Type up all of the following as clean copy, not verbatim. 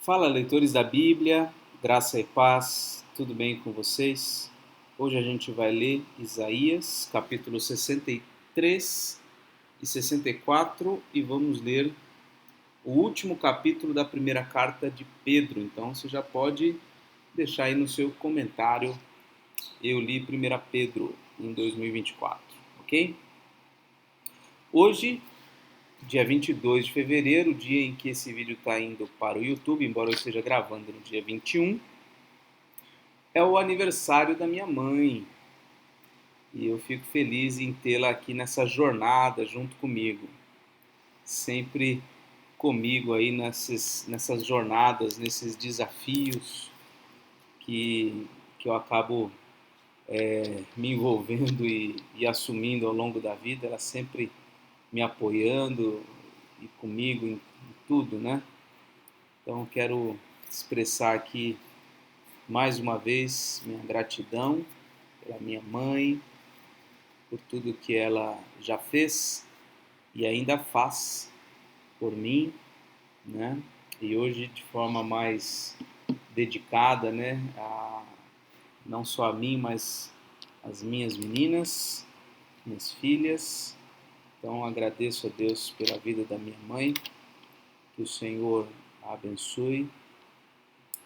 Fala, leitores da Bíblia, graça e paz, tudo bem com vocês? Hoje a gente vai ler Isaías, capítulo 63 e 64 e vamos ler o último capítulo da primeira carta de Pedro. Então você já pode deixar aí no seu comentário, eu li 1 Pedro em 2024, ok? Hoje, dia 22 de fevereiro, dia em que esse vídeo está indo para o YouTube, embora eu esteja gravando no dia 21, é o aniversário da minha mãe. E eu fico feliz em tê-la aqui nessa jornada junto comigo. Sempre comigo aí nessas jornadas, nesses desafios que eu acabo me envolvendo e assumindo ao longo da vida. Ela sempre me apoiando e comigo em tudo, né? Então quero expressar aqui mais uma vez minha gratidão pela minha mãe, por tudo que ela já fez e ainda faz por mim, né? E hoje de forma mais dedicada, né? Não só a mim, mas as minhas meninas, minhas filhas. Então agradeço a Deus pela vida da minha mãe, que o Senhor a abençoe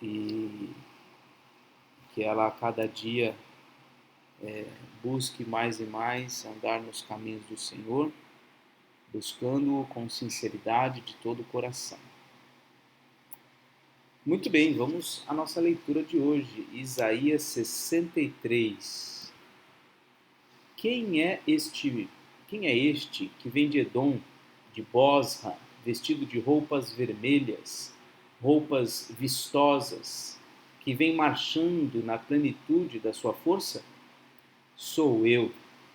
e que ela a cada dia busque mais e mais andar nos caminhos do Senhor, buscando-o com sinceridade de todo o coração. Muito bem, vamos à nossa leitura de hoje, Isaías 63. Quem é este que vem de Edom, de Bosra, vestido de roupas vermelhas, roupas vistosas, que vem marchando na plenitude da sua força? Sou eu,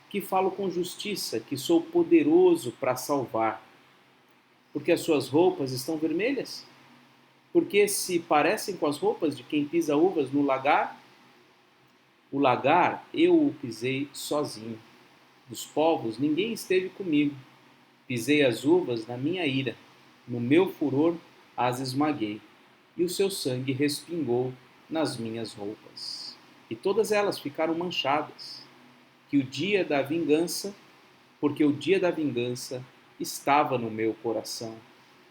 que falo com justiça, que sou poderoso para salvar. Porque as suas roupas estão vermelhas? Porque se parecem com as roupas de quem pisa uvas no lagar? O lagar eu o pisei sozinho. Dos povos ninguém esteve comigo. Pisei as uvas na minha ira. No meu furor as esmaguei. E o seu sangue respingou nas minhas roupas. E todas elas ficaram manchadas. Que o dia da vingança, porque o dia da vingança estava no meu coração,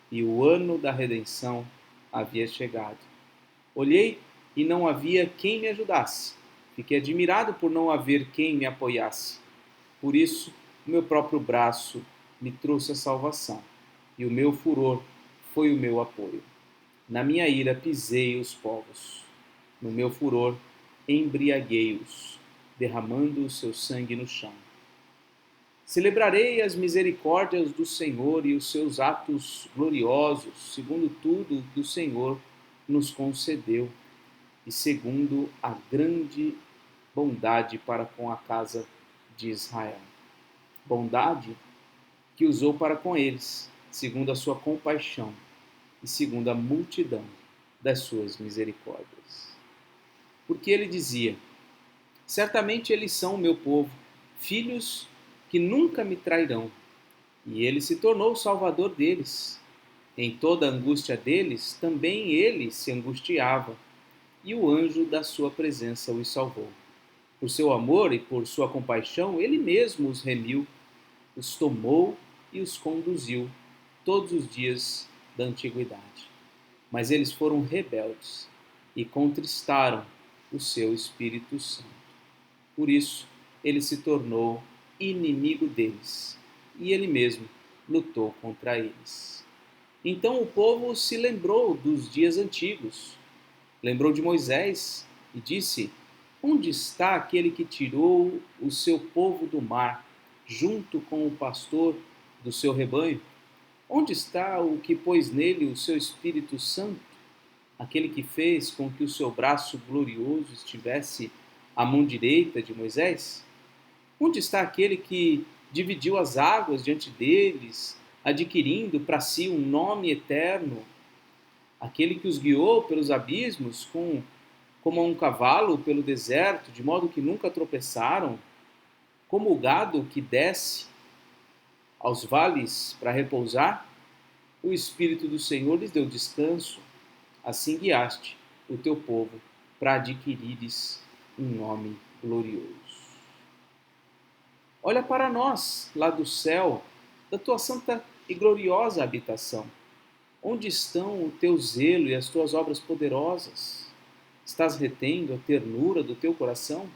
e o ano da redenção havia chegado. Olhei e não havia quem me ajudasse. Fiquei admirado por não haver quem me apoiasse. Por isso, o meu próprio braço me trouxe a salvação, e o meu furor foi o meu apoio. Na minha ira pisei os povos. No meu furor embriaguei-os, derramando o seu sangue no chão. Celebrarei as misericórdias do Senhor e os seus atos gloriosos, segundo tudo o que o Senhor nos concedeu e segundo a grande bondade para com a casa de Israel. Bondade que usou para com eles, segundo a sua compaixão e segundo a multidão das suas misericórdias. Porque ele dizia: certamente eles são o meu povo, filhos que nunca me trairão. E ele se tornou o salvador deles. Em toda a angústia deles, também ele se angustiava, e o anjo da sua presença os salvou. Por seu amor e por sua compaixão, ele mesmo os remiu, os tomou e os conduziu todos os dias da antiguidade. Mas eles foram rebeldes e contristaram o seu Espírito Santo. Por isso, ele se tornou inimigo deles, e ele mesmo lutou contra eles. Então o povo se lembrou dos dias antigos, lembrou de Moisés e disse: onde está aquele que tirou o seu povo do mar, junto com o pastor do seu rebanho? Onde está o que pôs nele o seu Espírito Santo, aquele que fez com que o seu braço glorioso estivesse à mão direita de Moisés? Onde está aquele que dividiu as águas diante deles, adquirindo para si um nome eterno? Aquele que os guiou pelos abismos como um cavalo pelo deserto, de modo que nunca tropeçaram, como o gado que desce aos vales para repousar? O Espírito do Senhor lhes deu descanso. assim guiaste o teu povo para adquirires um nome glorioso. Olha para nós, lá do céu, da tua santa e gloriosa habitação. Onde estão o teu zelo e as tuas obras poderosas? Estás retendo a ternura do teu coração?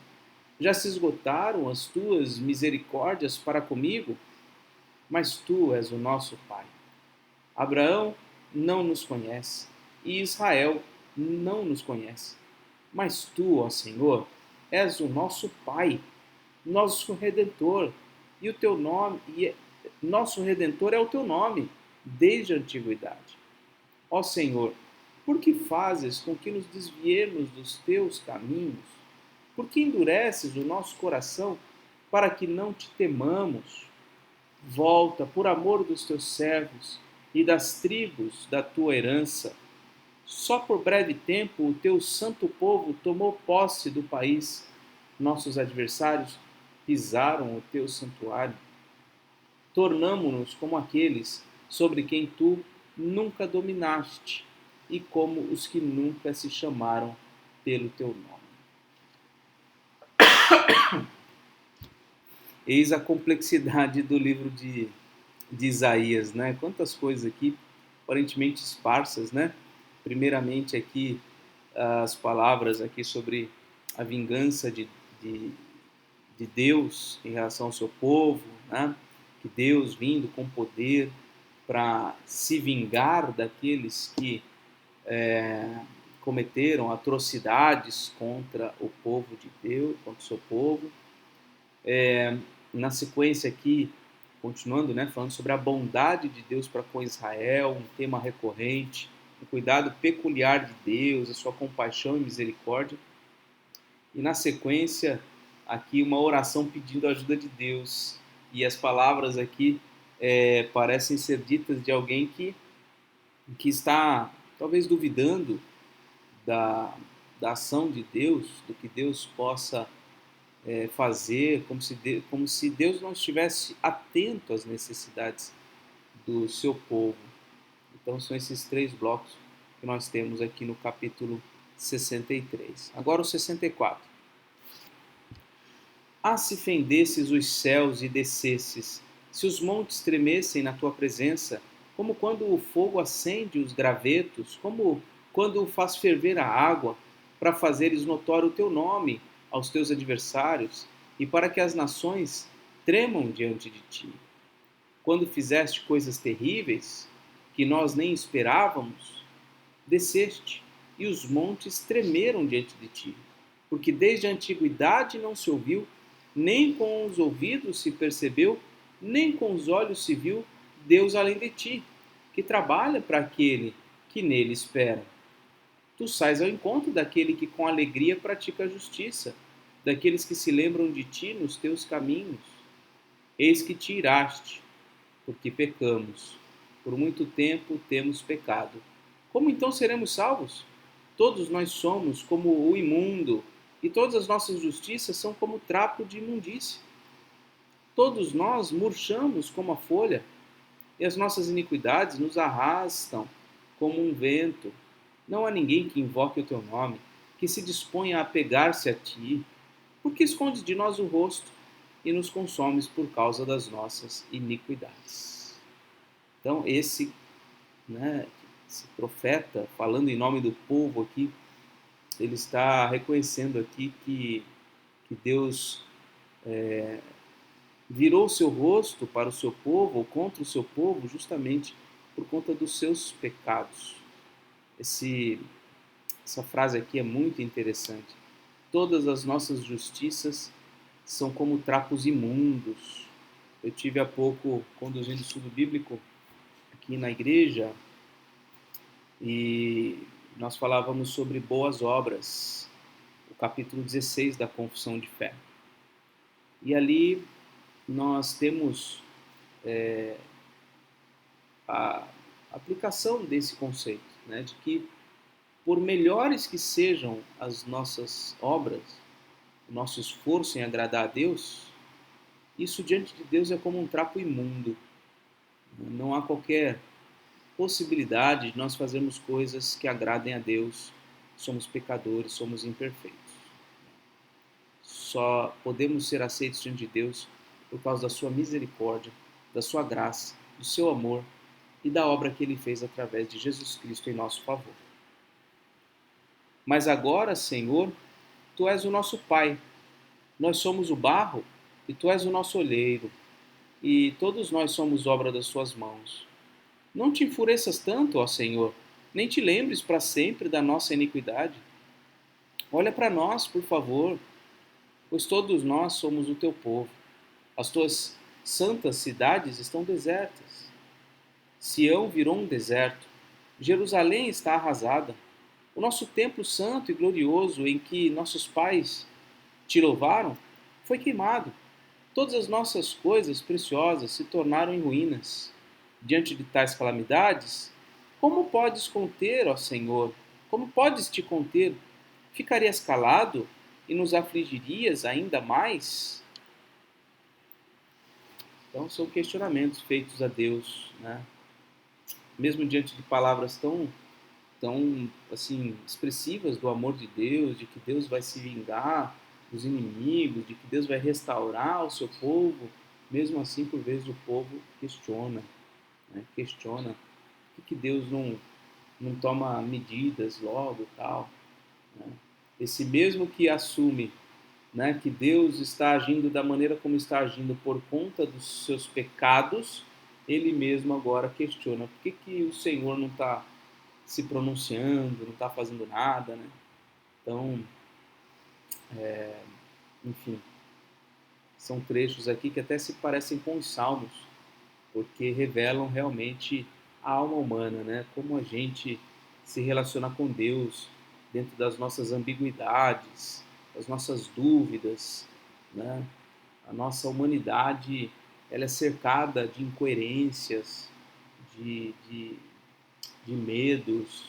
Já se esgotaram as tuas misericórdias para comigo? Mas tu és o nosso Pai. Abraão não nos conhece e Israel não nos conhece. Mas tu, ó Senhor, és o nosso Pai, nosso Redentor, e o teu nome, nosso Redentor é o teu nome, desde a antiguidade. Ó Senhor, por que fazes com que nos desviemos dos teus caminhos? Por que endureces o nosso coração para que não te temamos? Volta, por amor dos teus servos e das tribos da tua herança. Só por breve tempo o teu santo povo tomou posse do país. Nossos adversários pisaram o teu santuário. Tornamo-nos como aqueles sobre quem tu nunca dominaste e como os que nunca se chamaram pelo teu nome. Eis a complexidade do livro de Isaías, né? Quantas coisas aqui, aparentemente esparsas, né? Primeiramente aqui as palavras aqui sobre a vingança de, de Deus em relação ao seu povo, né? Que Deus vindo com poder para se vingar daqueles que cometeram atrocidades contra o povo de Deus, contra o seu povo. Na sequência aqui, continuando, né, falando sobre a bondade de Deus para com Israel, um tema recorrente, o cuidado peculiar de Deus, a sua compaixão e misericórdia. E na sequência, aqui uma oração pedindo a ajuda de Deus. E as palavras aqui parecem ser ditas de alguém que está talvez duvidando da ação de Deus, do que Deus possa fazer, como se Deus não estivesse atento às necessidades do seu povo. Então são esses três blocos que nós temos aqui no capítulo 63. Agora o 64. Ah, se fendesses os céus e descesses, se os montes tremessem na tua presença, como quando o fogo acende os gravetos, como quando faz ferver a água, para fazeres notório o teu nome aos teus adversários, e para que as nações tremam diante de ti. Quando fizeste coisas terríveis, que nós nem esperávamos, desceste, e os montes tremeram diante de ti, porque desde a antiguidade não se ouviu, nem com os ouvidos se percebeu, nem com os olhos se viu Deus além de ti, que trabalha para aquele que nele espera. Tu sais ao encontro daquele que com alegria pratica a justiça, daqueles que se lembram de ti nos teus caminhos. Eis que te iraste, porque pecamos. Por muito tempo temos pecado. Como então seremos salvos? Todos nós somos como o imundo, e todas as nossas justiças são como trapo de imundície. Todos nós murchamos como a folha, e as nossas iniquidades nos arrastam como um vento. Não há ninguém que invoque o teu nome, que se disponha a pegar-se a ti. Por que escondes de nós o rosto e nos consomes por causa das nossas iniquidades? Então, esse profeta, falando em nome do povo aqui, ele está reconhecendo aqui que Deus virou o seu rosto para o seu povo, ou contra o seu povo, justamente por conta dos seus pecados. Essa frase aqui é muito interessante. Todas as nossas justiças são como trapos imundos. Eu tive há pouco conduzindo estudo bíblico aqui na igreja e nós falávamos sobre boas obras, o capítulo 16 da Confissão de Fé. E ali nós temos a aplicação desse conceito, né, de que por melhores que sejam as nossas obras, o nosso esforço em agradar a Deus, isso diante de Deus é como um trapo imundo. Não há qualquer possibilidade de nós fazermos coisas que agradem a Deus. Somos pecadores, somos imperfeitos. Só podemos ser aceitos diante de Deus por causa da sua misericórdia, da sua graça, do seu amor e da obra que Ele fez através de Jesus Cristo em nosso favor. Mas agora, Senhor, Tu és o nosso Pai. Nós somos o barro e Tu és o nosso olheiro, e todos nós somos obra das Suas mãos. Não te enfureças tanto, ó Senhor, nem te lembres para sempre da nossa iniquidade. Olha para nós, por favor, pois todos nós somos o Teu povo. As Tuas santas cidades estão desertas. Sião virou um deserto. Jerusalém está arrasada. O nosso templo santo e glorioso, em que nossos pais Te louvaram, foi queimado. Todas as nossas coisas preciosas se tornaram em ruínas. Diante de tais calamidades, como podes conter, ó Senhor? Como podes te conter? Ficarias calado e nos afligirias ainda mais? Então são questionamentos feitos a Deus, né? Mesmo diante de palavras tão assim expressivas do amor de Deus, de que Deus vai se vingar dos inimigos, de que Deus vai restaurar o seu povo, mesmo assim por vezes o povo questiona, né? Questiona por que Deus não toma medidas logo e tal, né? Esse mesmo que assume, né, que Deus está agindo da maneira como está agindo por conta dos seus pecados, ele mesmo agora questiona por que o Senhor não está se pronunciando, não está fazendo nada, né? Então, enfim, são trechos aqui que até se parecem com os Salmos, porque revelam realmente a alma humana, né? Como a gente se relaciona com Deus dentro das nossas ambiguidades, das nossas dúvidas, né? A nossa humanidade, ela é cercada de incoerências, de, de, de medos,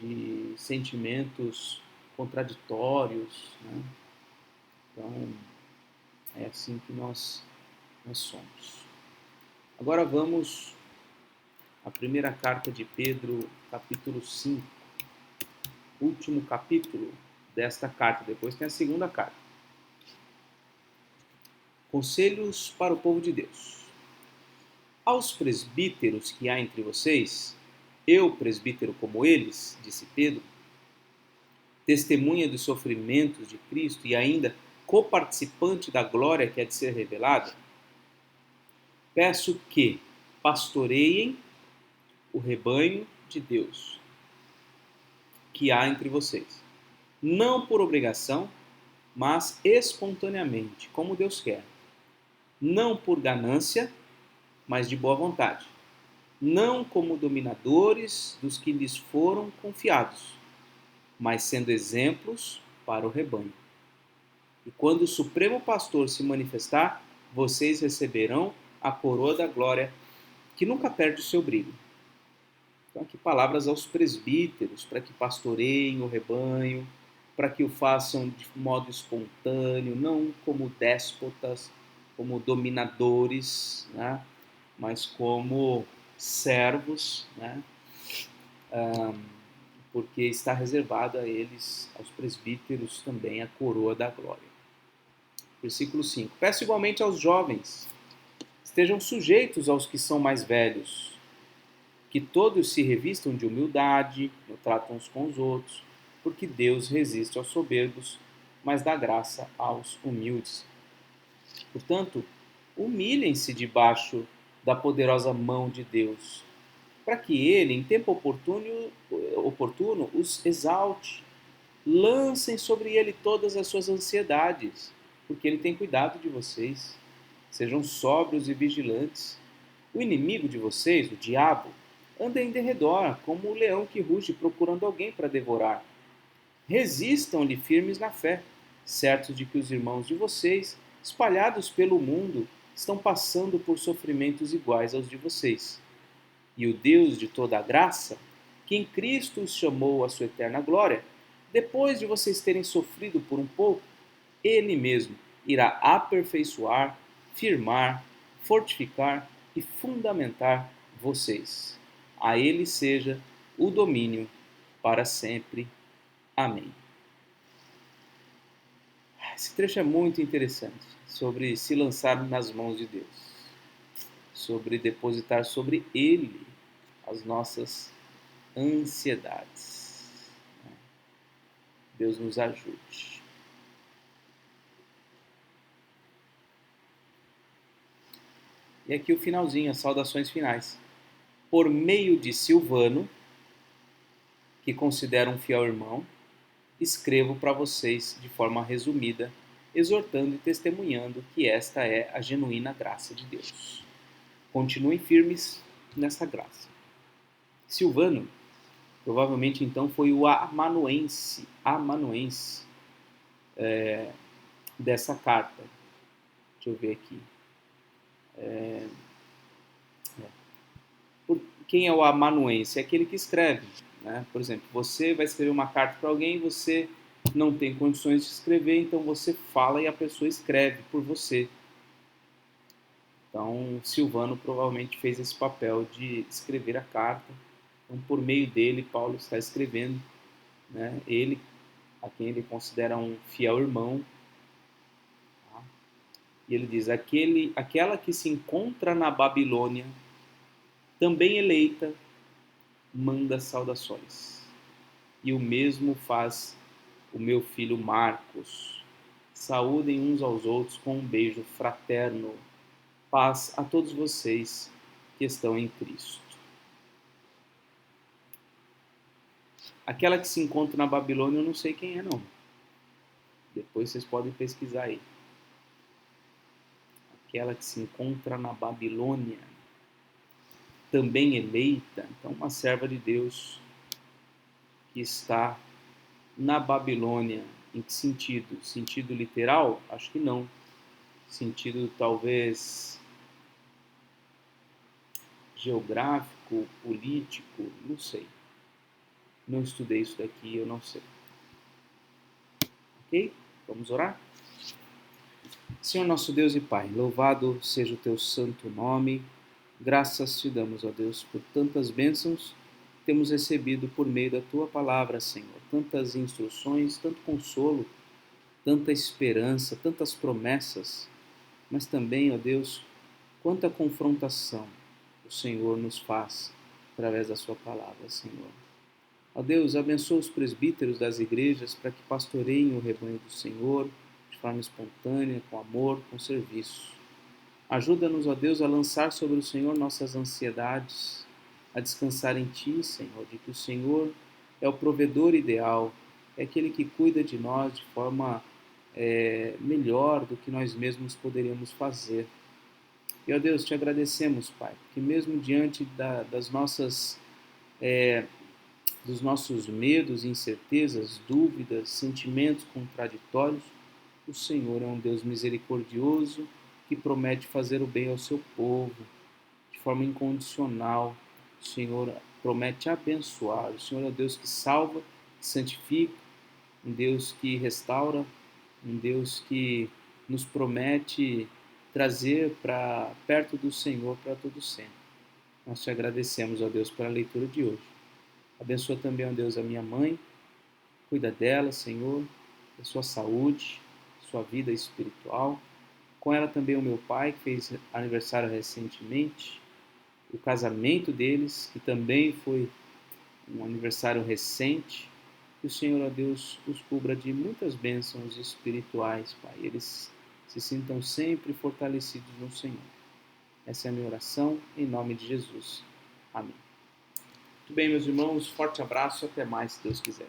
de sentimentos contraditórios, né? Então, é assim que nós somos. Agora vamos à primeira carta de Pedro, capítulo 5, último capítulo desta carta. Depois tem a segunda carta. Conselhos para o povo de Deus. Aos presbíteros que há entre vocês, eu, presbítero como eles, disse Pedro, testemunha dos sofrimentos de Cristo e ainda coparticipante da glória que há de ser revelada, peço que pastoreiem o rebanho de Deus que há entre vocês, não por obrigação, mas espontaneamente, como Deus quer, não por ganância, mas de boa vontade, não como dominadores dos que lhes foram confiados, mas sendo exemplos para o rebanho. E quando o Supremo Pastor se manifestar, vocês receberão a coroa da glória, que nunca perde o seu brilho. Então, aqui palavras aos presbíteros, para que pastoreiem o rebanho, para que o façam de modo espontâneo, não como déspotas, como dominadores, né? Mas como servos, né? Porque está reservada a eles, aos presbíteros, também a coroa da glória. Versículo 5. Peço igualmente aos jovens, estejam sujeitos aos que são mais velhos, que todos se revistam de humildade, no trato uns com os outros, porque Deus resiste aos soberbos, mas dá graça aos humildes. Portanto, humilhem-se debaixo da poderosa mão de Deus, para que Ele, em tempo oportuno, os exalte. Lancem sobre Ele todas as suas ansiedades, porque Ele tem cuidado de vocês. Sejam sóbrios e vigilantes. O inimigo de vocês, o diabo, anda em derredor, como o leão que ruge procurando alguém para devorar. Resistam-lhe firmes na fé, certos de que os irmãos de vocês, espalhados pelo mundo, estão passando por sofrimentos iguais aos de vocês. E o Deus de toda a graça, que em Cristo os chamou à sua eterna glória, depois de vocês terem sofrido por um pouco, Ele mesmo irá aperfeiçoar, firmar, fortificar e fundamentar vocês. A Ele seja o domínio para sempre. Amém. Esse trecho é muito interessante, sobre se lançar nas mãos de Deus, sobre depositar sobre Ele as nossas ansiedades. Deus nos ajude. E aqui o finalzinho, as saudações finais. Por meio de Silvano, que considero um fiel irmão, escrevo para vocês de forma resumida, exortando e testemunhando que esta é a genuína graça de Deus. Continuem firmes nessa graça. Silvano, provavelmente então foi o amanuense dessa carta. Deixa eu ver aqui. Quem é o amanuense? É aquele que escreve. Né? Por exemplo, você vai escrever uma carta para alguém e você não tem condições de escrever, então você fala e a pessoa escreve por você. Então, Silvano provavelmente fez esse papel de escrever a carta. Então, por meio dele, Paulo está escrevendo, né? Ele, a quem ele considera um fiel irmão. Tá? E ele diz, aquela que se encontra na Babilônia, também eleita, manda saudações. E o mesmo faz o meu filho Marcos. Saúdem uns aos outros com um beijo fraterno. Paz a todos vocês que estão em Cristo. Aquela que se encontra na Babilônia, eu não sei quem é, não. Depois vocês podem pesquisar aí. Aquela que se encontra na Babilônia, também eleita, então uma serva de Deus que está na Babilônia. Em que sentido? Sentido literal? Acho que não. Sentido talvez geográfico, político, não sei. Não estudei isso daqui, eu não sei. Ok? Vamos orar? Senhor nosso Deus e Pai, louvado seja o teu santo nome. Graças te damos, ó Deus, por tantas bênçãos que temos recebido por meio da tua palavra, Senhor. Tantas instruções, tanto consolo, tanta esperança, tantas promessas, mas também, ó Deus, quanta confrontação o Senhor nos faz através da sua palavra, Senhor. Ó Deus, abençoa os presbíteros das igrejas para que pastoreiem o rebanho do Senhor de forma espontânea, com amor, com serviço. Ajuda-nos, ó Deus, a lançar sobre o Senhor nossas ansiedades, a descansar em Ti, Senhor, de que o Senhor é o provedor ideal, é aquele que cuida de nós de forma melhor do que nós mesmos poderíamos fazer. E, ó Deus, te agradecemos, Pai, que mesmo diante das nossas dos nossos medos, incertezas, dúvidas, sentimentos contraditórios, o Senhor é um Deus misericordioso que promete fazer o bem ao seu povo de forma incondicional. O Senhor promete abençoar. O Senhor é um Deus que salva, que santifica, um Deus que restaura, um Deus que nos promete trazer para perto do Senhor para todo sempre. Nós te agradecemos, ó Deus, pela leitura de hoje. Abençoa também, ó Deus, a minha mãe. Cuida dela, Senhor, da sua saúde, sua vida espiritual. Com ela também o meu pai, que fez aniversário recentemente. O casamento deles, que também foi um aniversário recente. Que o Senhor, ó Deus, os cubra de muitas bênçãos espirituais, Pai. Eles se sintam sempre fortalecidos no Senhor. Essa é a minha oração, em nome de Jesus. Amém. Muito bem, meus irmãos, forte abraço, até mais, se Deus quiser.